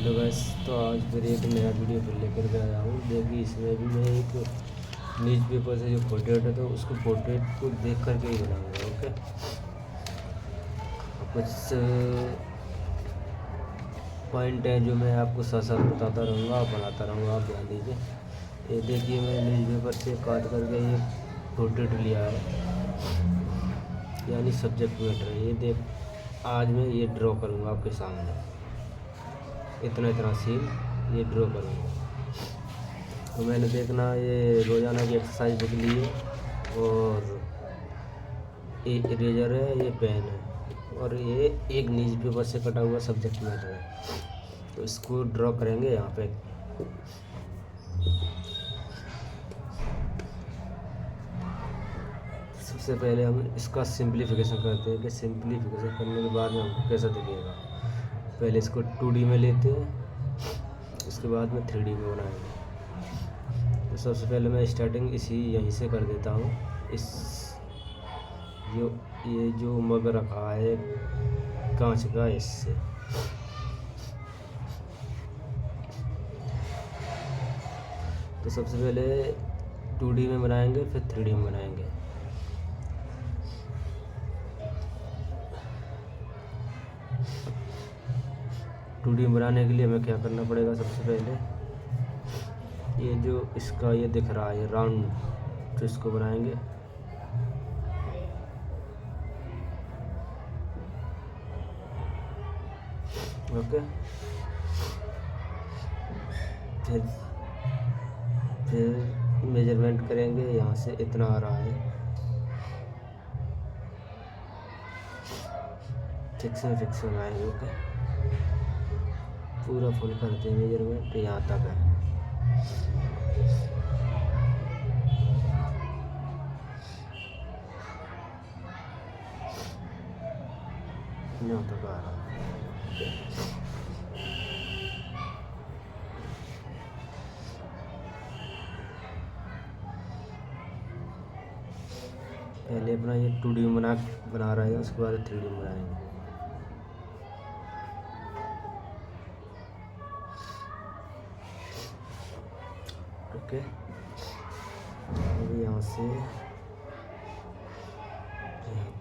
Hello guys. तो आज फिर एक नया वीडियो फिर लेकर के आया हूँ। देखिए इसमें भी मैं एक न्यूज़पेपर से जो पोर्ट्रेट है तो उसको पोर्ट्रेट को देख करके ही बनाऊँगा। ओके, कुछ पॉइंट है जो मैं आपको साथ साथ बताता रहूँगा और बनाता रहूँगा, आप ध्यान दीजिए। ये देखिए मैंने न्यूज़पेपर से काट करके ये पोर्ट्रेट लिया है, यानी सब्जेक्ट मैटर। ये देख आज मैं ये ड्रॉ करूँगा आपके सामने, इतना इतना सीन ये ड्रॉ करूँगा। तो मैंने देखना ये रोज़ाना की एक्सरसाइज लिख ली है, और ये इरेजर है, ये पेन है, और ये एक न्यूज़पेपर से कटा हुआ सब्जेक्ट मैटर है। तो इसको ड्रॉ करेंगे यहाँ पे। सबसे पहले हम इसका सिंप्लीफिकेशन करते हैं कि सिंप्लीफिकेशन करने के बाद में हमको कैसा दिखेगा। पहले इसको 2D में लेते हैं, उसके बाद में 3D में बनाएंगे। तो सबसे पहले मैं स्टार्टिंग यहीं से कर देता हूँ। इस ये जो मग रखा है कांच का, इससे तो सबसे पहले 2D में बनाएंगे, फिर 3D में बनाएंगे। टू डी बनाने के लिए हमें क्या करना पड़ेगा। सबसे पहले ये जो इसका ये दिख रहा है राउंड, तो इसको बनाएंगे। ओके, फिर मेजरमेंट करेंगे। यहाँ से इतना आ रहा है, फिक्स बनाएंगे। ओके, पूरा फुल करते हैं मेजरमेंट, यहाँ तक है। यहाँ तक आ रहा है। पहले अपना ये 2D में बना रहे हैं, उसके बाद 3D में बनाएंगे। ओके, अभी यहाँ से यहाँ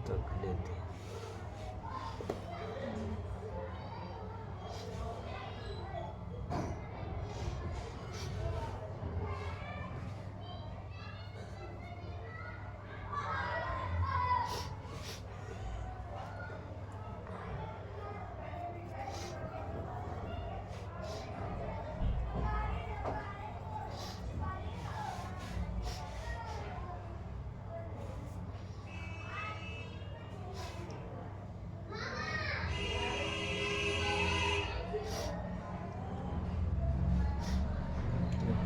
तक लेते हैं।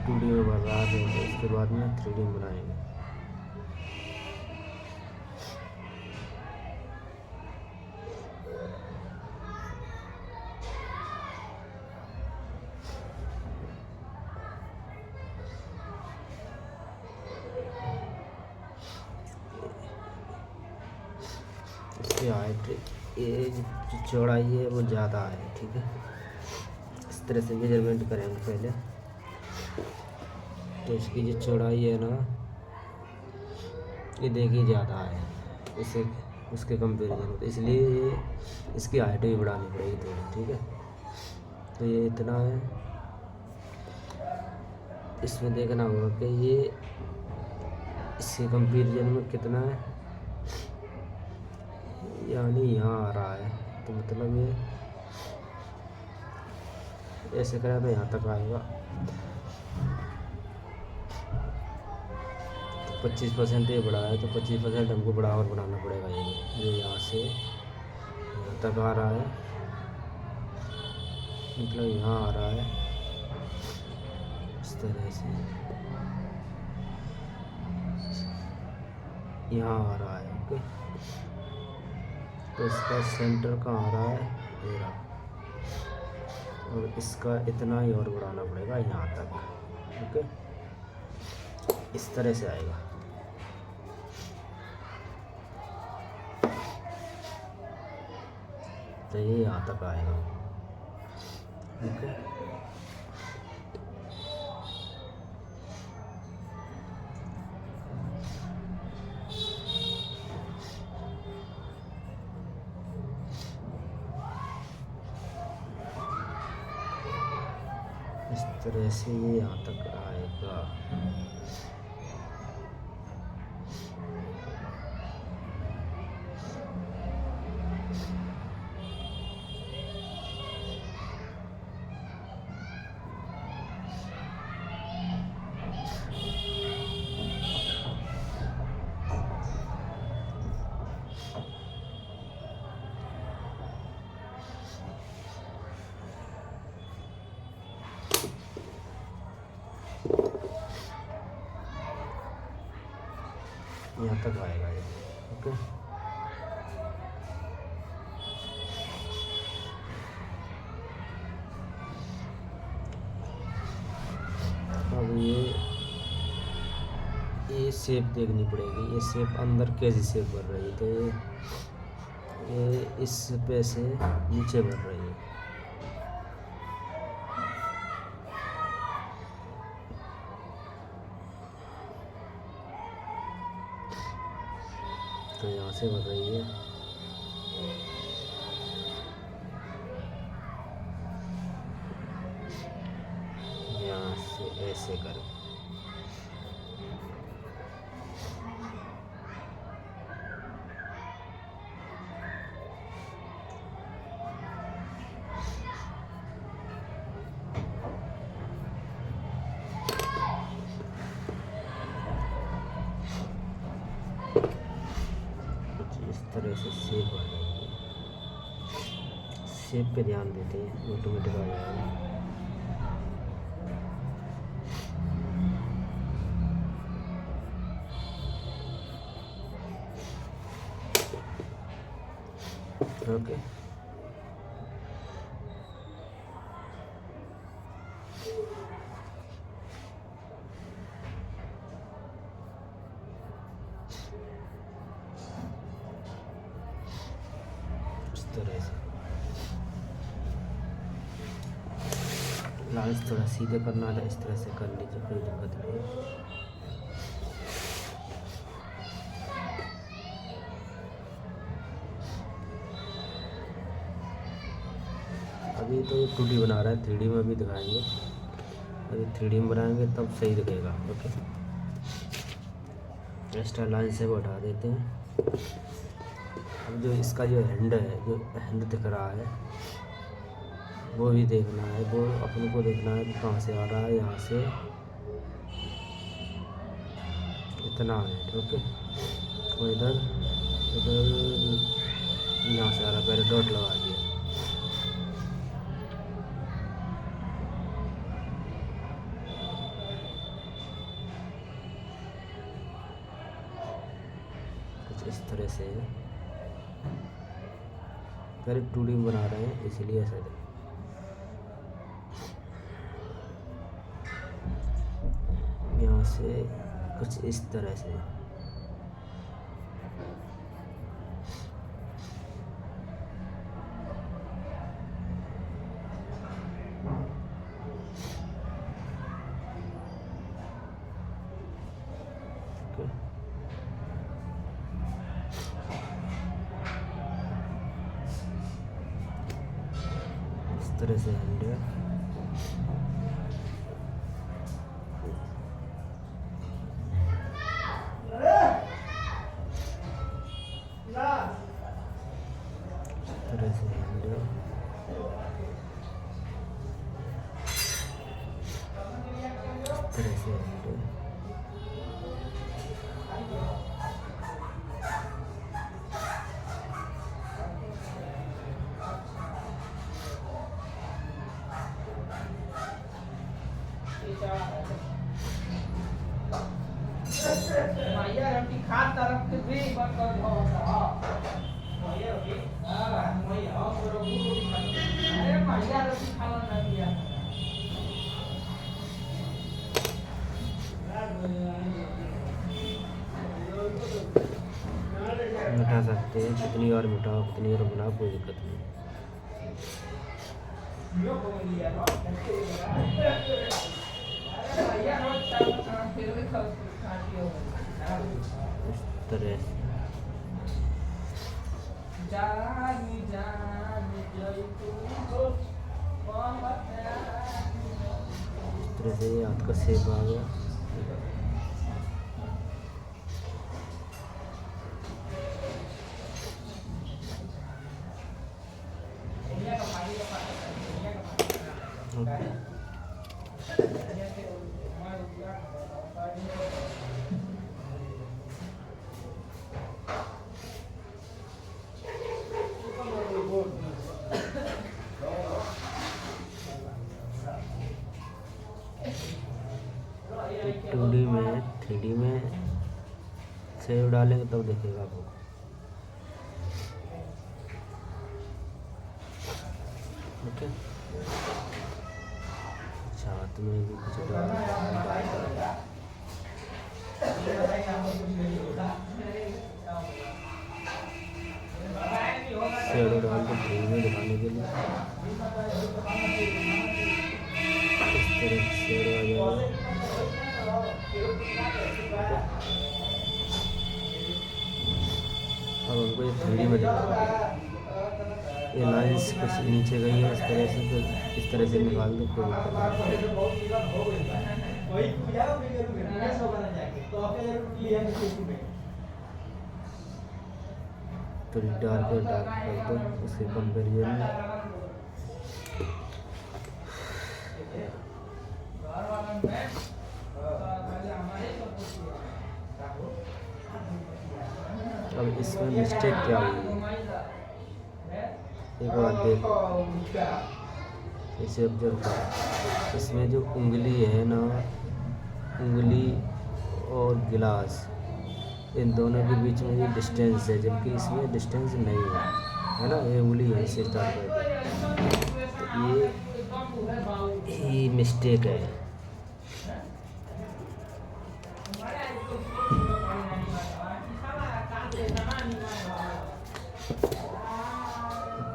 टू डी में बना देंगे, उसके बाद में 3D में बनाएंगे। इसकी हाइट, ये जो चौड़ाई है वो ज़्यादा है, ठीक है। इस तरह से मेजरमेंट करेंगे पहले। तो इसकी जो चौड़ाई है ना, ये देखिए ज़्यादा है इसे उसके कंपेरिजन में, तो इसलिए ये इसकी हाइट भी बढ़ानी पड़ेगी थोड़ी, ठीक है। तो ये इतना है, इसमें देखना होगा कि ये इसके कंपेरिजन में कितना है, यानी यहाँ आ रहा है। तो मतलब ये ऐसे करें तो यहाँ तक आएगा। 25% ये बढ़ा है, तो 25% हमको बराबर बनाना पड़ेगा। ये यहाँ से यहाँ तक आ रहा है, मतलब यहाँ आ रहा है इस तरह से, यहाँ आ रहा है। ओके, तो इसका सेंटर कहाँ आ रहा है, ये रहा, और इसका इतना ही और बढ़ाना पड़ेगा यहाँ तक। ओके, इस तरह से आएगा। तो ये यहाँ तक आएगा। ओके। इस तरह से ये यहाँ तक आएगा। यहाँ तक आएगा ये। ओके। अब ये शेप देखनी पड़ेगी, ये शेप अंदर कैसी शेप बन रही है। तो ये इस पे से नीचे बन रही है। तो यहाँ से बन रही है, यहाँ से ऐसे कर। इस तरह से शेप आ जाएगी। शेप पे ध्यान देते हैं, ऑटोमेटिक आ जाएगा। ओके। इस तरह से लाइंस थोड़ा सीधे करना है, इस तरह से कर लीजिए, कोई दिक्कत नहीं है। अभी तो ये 2D बना रहा है, 3D में भी दिखाएंगे। अभी 3D में बनाएंगे तब सही दिखेगा। ओके। एक्स्ट्रा लाइन से वो हटा देते हैं। अब जो इसका जो हैंड है, जो हैंड दिख रहा है, वो भी देखना है। वो अपन को देखना है कि कहाँ से आ रहा है। यहाँ से इतना है। ओके। और इधर यहाँ से आ रहा है, पहले डॉट लगा दिया। कुछ इस तरह से पहले 2D बना रहे हैं, इसलिए ऐसा है। यहाँ से कुछ इस तरह से इस तरह से हैंड है। तरह से हैंड है। तरह से हैंड है। मिटा सकते हैं, कितनी बार मिटाओ कितनी बार बनाओ, कोई दिक्कत नहीं। इस तरह से ये हाथ का शेप आ गया। टू डी में 3D में सेव डालेंगे तब देखेगा आपको। ओके, हाथ में भी कुछ डाल शेडो डाल के 3D में दिखाने के लिए इस तरह शेडो आ जाएगा। अब हमको ये 3D में दिखाना है। ये लाइंस कुछ नीचे गई है इस तरह से, तो इस तरह से निकाल दो कोई दिक्कत नहीं। तो डार्क कर दो उसके कंपेरिजन में। अब इसमें मिस्टेक क्या हुई है एक बार देखो, इसे ऑब्जर्व करो। इसमें जो उंगली है ना, उंगली और गिलास, इन दोनों के बीच में ये डिस्टेंस है, जबकि इसमें डिस्टेंस नहीं है ना। ये उंगली है, इसे स्टार्ट कर दो, तो ये मिस्टेक है।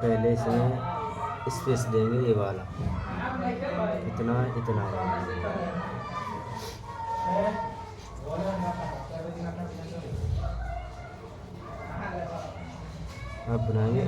पहले इसमें स्पेस देंगे ये वाला, इतना इतना आप बनाएंगे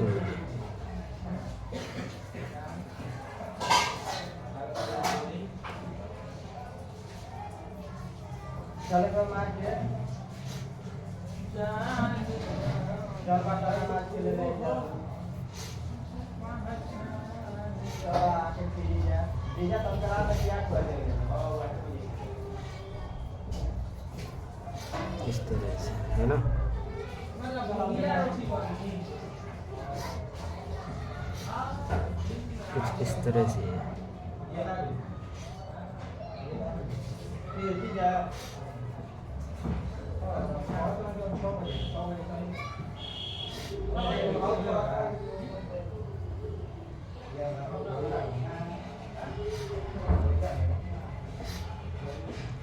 इस तरह से, है ना। कुछ इस तरह से है।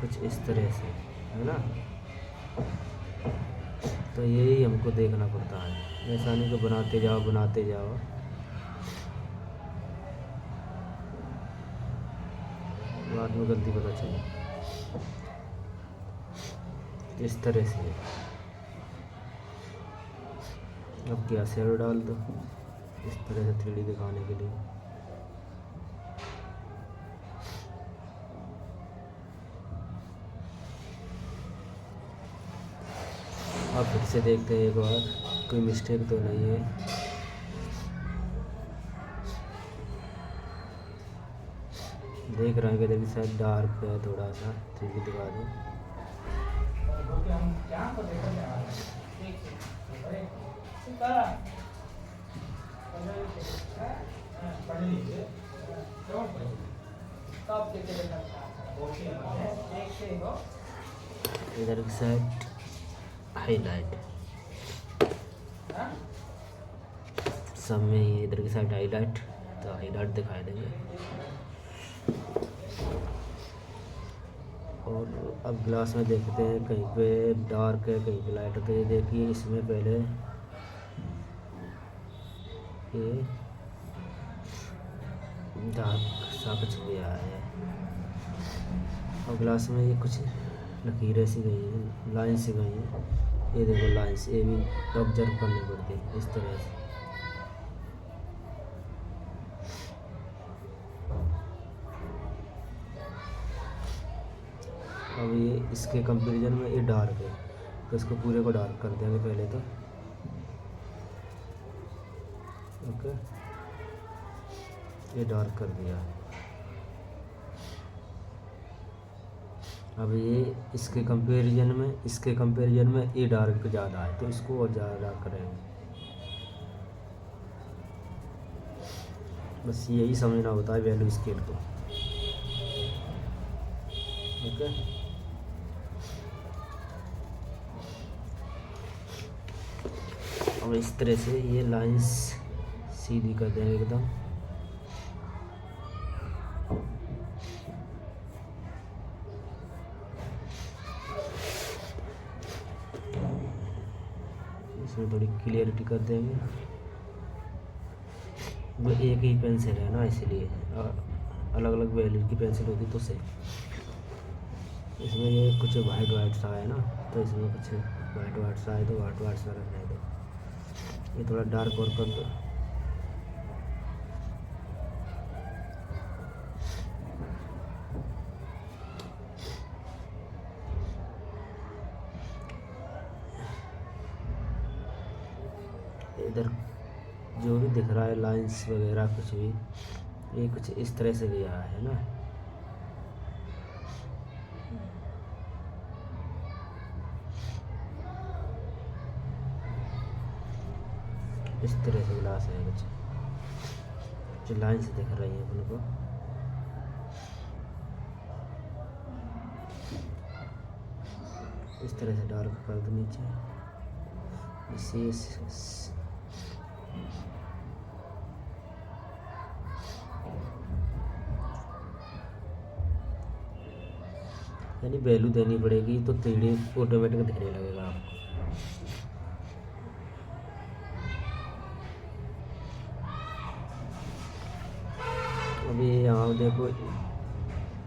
कुछ इस तरह से, है ना। तो यही हमको देखना पड़ता है, ऐसा नहीं कि बनाते जाओ बनाते जाओ। बाद में गलती पता चले। इस तरह से अब क्या शेडो डाल दो इस तरह से 3D दिखाने के लिए। अब फिर से देखते हैं एक बार, कोई मिस्टेक तो नहीं है। देख रहे हैं कि देखिए शायद डार्क है थोड़ा सा, 3D दिखा दो। इधर की साइड हाईलाइट, सब में ही इधर की साइड हाईलाइट, तो हाईलाइट दिखाई देंगे। और अब ग्लास में देखते हैं, कहीं पे डार्क है कहीं पे लाइट है। तो ये देखिए, इसमें पहले ये डार्क सा कुछ गया है। और ग्लास में ये कुछ लकीरें सी गई हैं, लाइन सी गई हैं। ये देखो लाइन्स, ये भी ऑब्जर्व करनी पड़ती है इस तरह से। अब ये इसके कंपैरिजन में ये डार्क है, तो इसको पूरे को डार्क कर देंगे पहले तो। ओके, ये डार्क कर दिया। अब ये इसके कंपैरिजन में ये डार्क ज़्यादा है, तो इसको और ज़्यादा डार्क करेंगे। बस यही समझना होता है वैल्यू स्केल को। ओके, अब इस तरह से ये लाइंस सीधी कर देंगे एकदम। इसमें थोड़ी क्लियरिटी कर देंगे। वो एक ही पेंसिल है ना, इसलिए अलग अलग वैल्यू की पेंसिल होती तो सही। इसमें ये कुछ वाइट सा है ना, तो इसमें कुछ वाइट सा है, तो वाइट सा रखने दो। ये थोड़ा डार्क और कर दो। इधर जो भी दिख रहा है लाइंस वगैरह कुछ भी, ये कुछ इस तरह से गया है ना। इस तरह से ग्लास है कुछ जो लाइन से दिख रही है अपन को। इस तरह से डार्क कर दो नीचे। यानी वैल्यू देनी पड़ेगी तो 3D ऑटोमेटिक दिखने लगेगा आपको। अभी यहाँ देखो,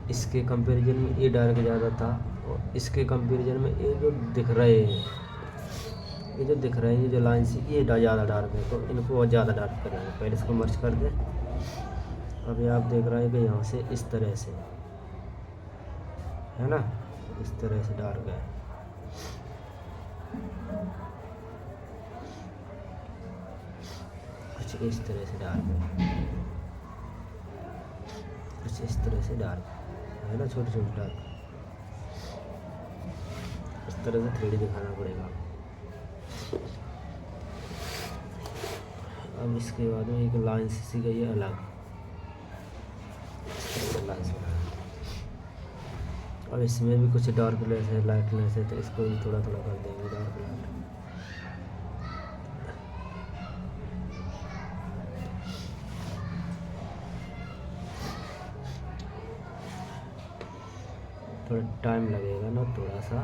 इसके कंपैरिजन में ये डार्क ज़्यादा था, और इसके कंपैरिजन में ये जो दिख रहे हैं, ये जो लाइन से ये ज़्यादा डार्क है, तो इनको और ज़्यादा डार्क करेंगे। पहले इसको मर्ज कर दें। अभी आप देख रहे हैं कि यहाँ से इस तरह से है ना, इस तरह से डार्क है। कुछ इस तरह से डार्क है, कुछ इस तरह से डार्क है ना, छोटे छोटे डार्क। इस तरह से 3D दिखाना पड़ेगा। अब इसके बाद में एक लाइन सी गई है अलग, लाइन। और इसमें भी कुछ डार्कनेस है, लाइटनेस है, तो इसको भी थोड़ा थोड़ा कर देंगे डार्क लाइट। थोड़ा टाइम लगेगा ना, थोड़ा सा।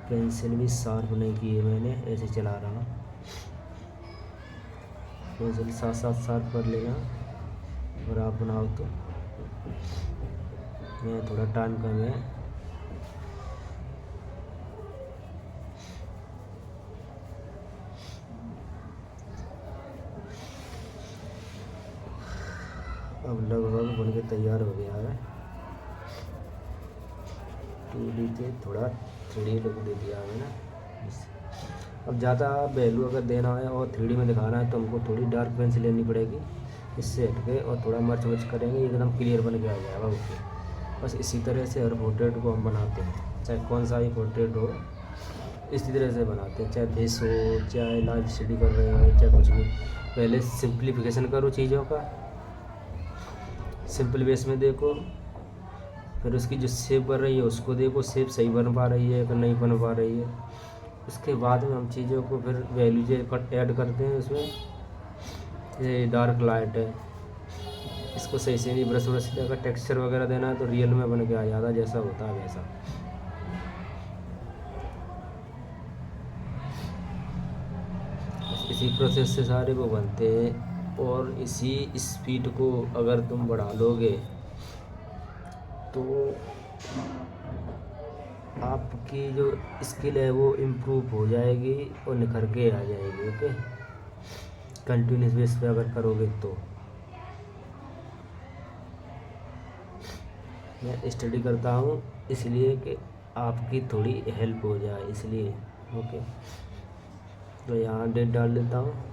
पेंसिल भी शार्प नहीं की है मैंने, ऐसे चला रहा हूँ। पेंसिल साथ साथ शार्प कर लेना, और आप बनाओ तो। मैं थोड़ा टाइम कम है। अब लगभग बन के तैयार हो गया है। 2D से थोड़ा 3D लुक दे दिया है ना। अब ज़्यादा वैल्यू अगर देना है और 3D में दिखाना है, तो हमको थोड़ी डार्क पेंसिल लेनी पड़ेगी। इससे हटके और थोड़ा मर्च वर्च करेंगे, एकदम क्लियर बन के आ जाएगा। ओके, बस इसी तरह से हर पोर्ट्रेट को हम बनाते हैं, चाहे कौन सा ही पोर्ट्रेट हो, इसी तरह से बनाते हैं। चाहे फेस हो, चाहे लाइव स्टडी कर रहे हो, चाहे कुछ भी। पहले सिंप्लीफिकेशन करो चीज़ों का, सिंपल बेस में देखो। फिर उसकी जो शेप बन रही है उसको देखो, शेप सही बन पा रही है कि नहीं बन पा रही है। उसके बाद में हम चीज़ों को फिर वैल्यू ऐड करते हैं उसमें। ये डार्क लाइट है, इसको सही से नहीं ब्रश ब्रश अगर टेक्सचर वगैरह देना है तो रियल में बन के आ जाता, जैसा होता है वैसा। इसी प्रोसेस से सारे वो बनते हैं। और इसी स्पीड को अगर तुम बढ़ा लोगे तो आपकी जो स्किल है वो इम्प्रूव हो जाएगी और निखर के आ जाएगी। ओके, कंटिन्यूस बेस पे अगर करोगे तो। मैं स्टडी करता हूँ इसलिए कि आपकी थोड़ी हेल्प हो जाए, इसलिए। ओके, तो यहाँ डेट डाल देता हूँ।